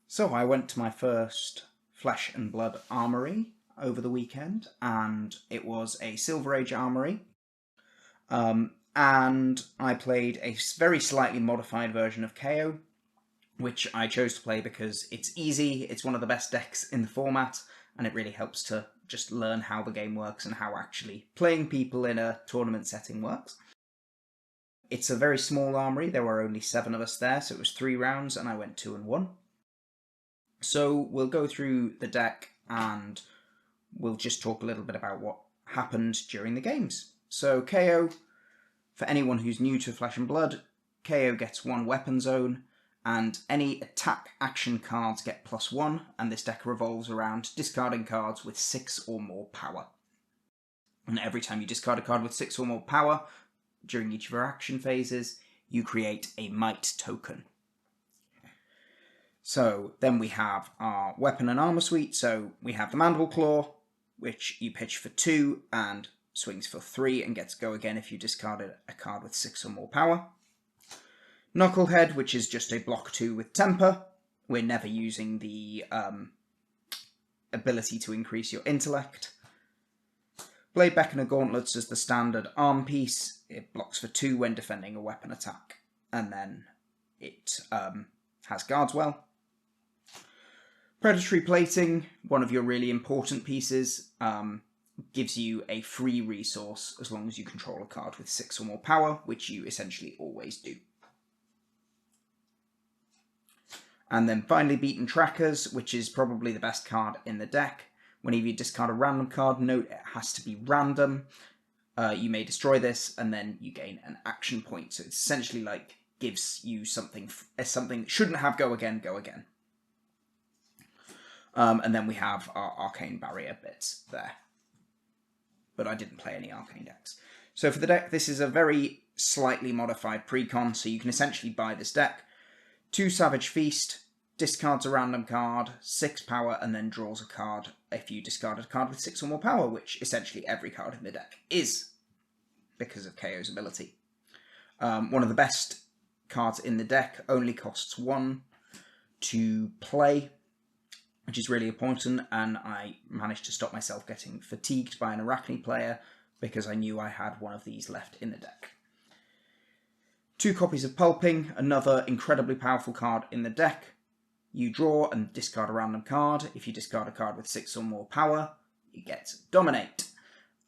So I went to my first Flesh and Blood Armory over the weekend, and it was a Silver Age armory. And I played a very slightly modified version of Kayo, which I chose to play because it's easy, it's one of the best decks in the format, and it really helps to just learn how the game works and how actually playing people in a tournament setting works. It's a very small armory, there were only 7 of us there, so it was 3 rounds, and I went 2-1. So we'll go through the deck and we'll just talk a little bit about what happened during the games. So Kayo, for anyone who's new to Flesh and Blood, Kayo gets 1 weapon zone, and any attack action cards get +1, and this deck revolves around discarding cards with 6 or more power. And every time you discard a card with 6 or more power, during each of your action phases, you create a might token. So then we have our weapon and armor suite. So we have the Mandible Claw, which you pitch for 2 and swings for 3 and gets go again if you discarded a card with 6 or more power. Knucklehead, which is just a block 2 with temper. We're never using the ability to increase your intellect. Blade Beckoner Gauntlets is the standard arm piece. It blocks for 2 when defending a weapon attack. And then it has Guardswell. Predatory Plating, one of your really important pieces, gives you a free resource as long as you control a card with 6 or more power, which you essentially always do. And then finally Beaten Trackers, which is probably the best card in the deck. Whenever you discard a random card, note it has to be random. You may destroy this, and then you gain an action point. So it's essentially like gives you something that shouldn't have go again. And then we have our Arcane Barrier bits there. But I didn't play any Arcane decks. So for the deck, this is a very slightly modified precon, so you can essentially buy this deck. 2 Savage Feast, discards a random card, 6 power, and then draws a card if you discarded a card with 6 or more power, which essentially every card in the deck is, because of Kayo's ability. One of the best cards in the deck, only costs 1 to play, which is really important, and I managed to stop myself getting fatigued by an Arachne player because I knew I had one of these left in the deck. 2 copies of Pulping, another incredibly powerful card in the deck. You draw and discard a random card. If you discard a card with 6 or more power, you get Dominate,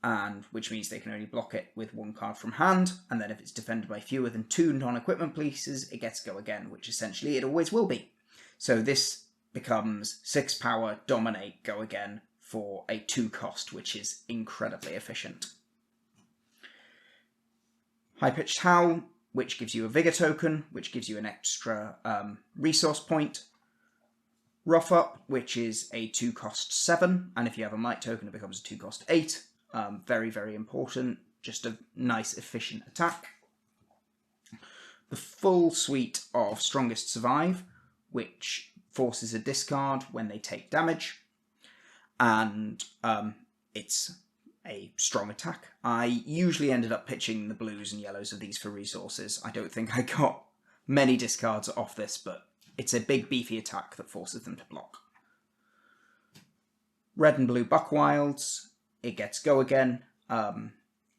and which means they can only block it with 1 card from hand, and then if it's defended by fewer than 2 non-equipment pieces, it gets go again, which essentially it always will be. So this becomes 6 power, Dominate, go again for a 2 cost, which is incredibly efficient. High-Pitched Howl, which gives you a Vigor token, which gives you an extra resource point. Rough Up, which is a 2 cost 7, and if you have a Might token, it becomes a 2 cost 8. Very, very important. Just a nice, efficient attack. The full suite of Strongest Survive, which forces a discard when they take damage, and it's a strong attack. I usually ended up pitching the blues and yellows of these for resources. I don't think I got many discards off this, but it's a big beefy attack that forces them to block. Red and blue Buckwilds, it gets go again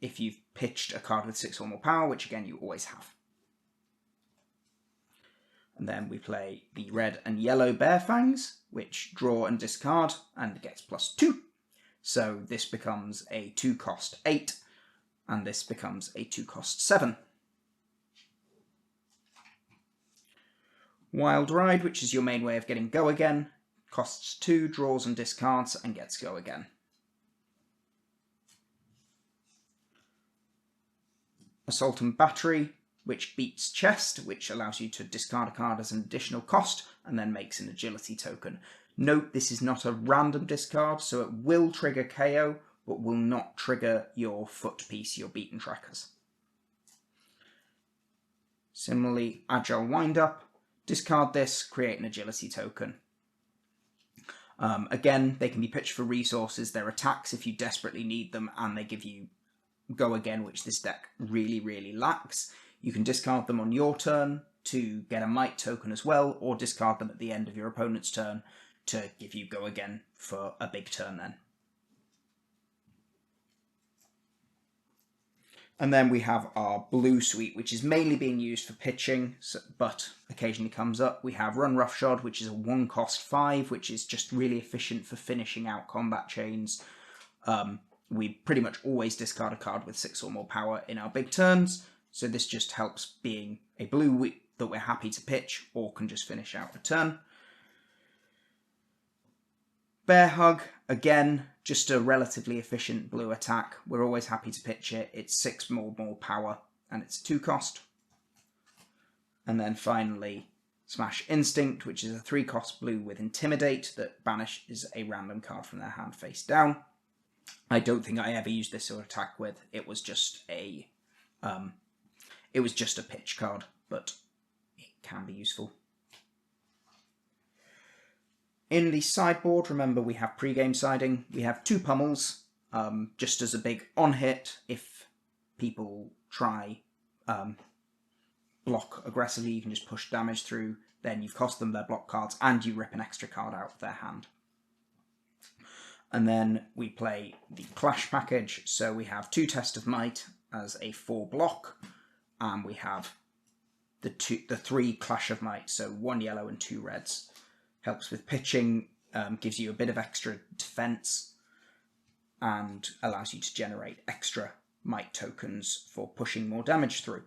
if you've pitched a card with 6 or more power, which again you always have. And then we play the red and yellow Bearfangs, which draw and discard and gets +2. So this becomes a 2 cost 8, and this becomes a 2 cost 7. Wild Ride, which is your main way of getting go again, costs 2, draws and discards, and gets go again. Assault and Battery, which beats Chest, which allows you to discard a card as an additional cost, and then makes an agility token. Note, this is not a random discard, so it will trigger KO, but will not trigger your foot piece, your Beaten Trackers. Similarly, Agile Wind-Up, discard this, create an agility token. Again, they can be pitched for resources. They're attacks if you desperately need them, and they give you go again, which this deck really, really lacks. You can discard them on your turn to get a might token as well, or discard them at the end of your opponent's turn to give you go again for a big turn then. And then we have our blue suite, which is mainly being used for pitching, but occasionally comes up. We have Run Roughshod, which is a 1-cost 5, which is just really efficient for finishing out combat chains. We pretty much always discard a card with 6 or more power in our big turns, so this just helps being a blue that we're happy to pitch or can just finish out a turn. Bear Hug, again, just a relatively efficient blue attack. We're always happy to pitch it. It's 6 more power, and it's 2-cost. And then finally, Smash Instinct, which is a 3-cost blue with Intimidate that banishes a random card from their hand face down. I don't think I ever used this to attack with. It was just a pitch card, but it can be useful. In the sideboard, remember we have pre-game siding. We have 2 pummels, just as a big on-hit. If people try block aggressively, you can just push damage through. Then you've cost them their block cards, and you rip an extra card out of their hand. And then we play the Clash package. So we have 2 Test of Might as a 4 block, and we have the 3 Clash of Might, so 1 yellow and 2 reds. Helps with pitching, gives you a bit of extra defense, and allows you to generate extra might tokens for pushing more damage through.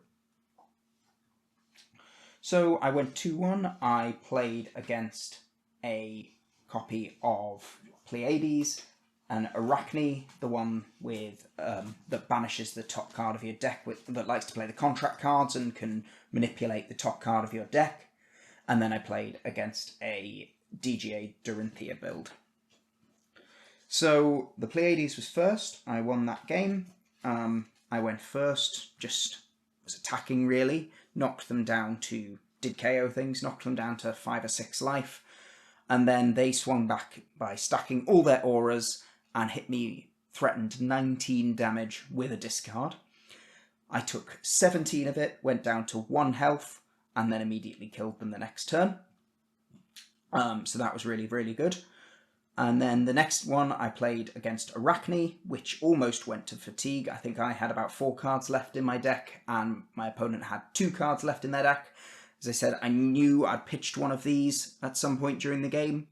So I went 2-1. I played against a copy of Pleiades and Arachne, the one with that banishes the top card of your deck, that likes to play the contract cards and can manipulate the top card of your deck. And then I played against a DGA Dorinthia build. So the Pleiades was first. I won that game. I went first, just was attacking really, knocked them down to, did KO things, knocked them down to 5 or 6 life, and then they swung back by stacking all their auras and hit me, threatened 19 damage with a discard. I took 17 of it, went down to 1 health, and then immediately killed them the next turn. So that was really, really good. And then the next one I played against Arachne, which almost went to fatigue. I think I had about 4 cards left in my deck, and my opponent had 2 cards left in their deck. As I said, I knew I'd pitched one of these at some point during the game,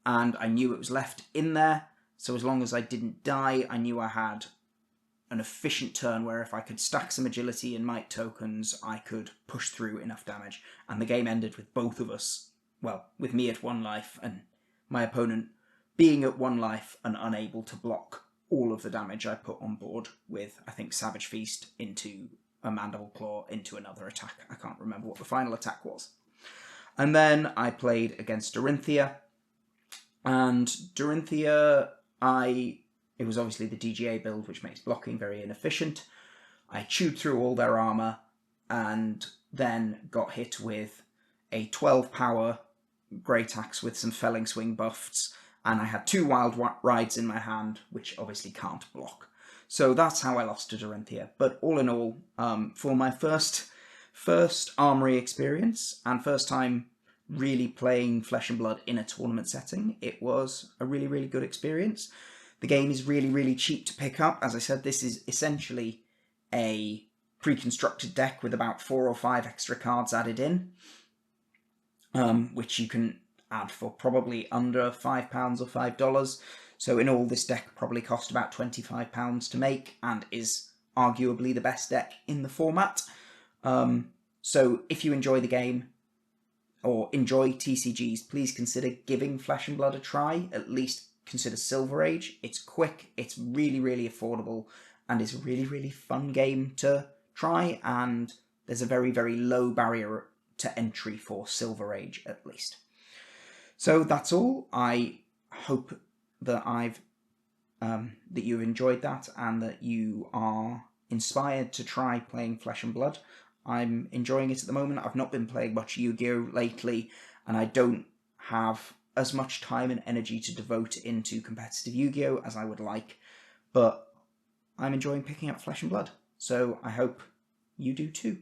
and I knew it was left in there. So as long as I didn't die, I knew I had an efficient turn where if I could stack some agility and might tokens, I could push through enough damage. And the game ended with both of us, well, with me at 1 life and my opponent being at 1 life and unable to block all of the damage I put on board with, I think, Savage Feast into a Mandible Claw into another attack. I can't remember what the final attack was. And then I played against Dorinthia. And Dorinthia, it was obviously the DGA build, which makes blocking very inefficient. I chewed through all their armor and then got hit with a 12 power Great Axe with some Felling Swing buffs, and I had 2 Wild Rides in my hand, which obviously can't block. So that's how I lost to Dorinthia. But all in all, for my first Armory experience and first time really playing Flesh and Blood in a tournament setting, it was a really, really good experience. The game is really, really cheap to pick up. As I said, this is essentially a pre-constructed deck with about 4 or 5 extra cards added in, which you can add for probably under £5 or $5. So in all, this deck probably cost about £25 to make and is arguably the best deck in the format. So if you enjoy the game or enjoy TCGs, please consider giving Flesh and Blood a try. At least consider Silver Age. It's quick, it's really, really affordable, and it's a really, really fun game to try, and there's a very, very low barrier to entry for Silver Age, at least. So that's all. I hope that that you've enjoyed that and that you are inspired to try playing Flesh and Blood. I'm enjoying it at the moment. I've not been playing much Yu-Gi-Oh! Lately, and I don't have as much time and energy to devote into competitive Yu-Gi-Oh! As I would like, but I'm enjoying picking up Flesh and Blood, so I hope you do too.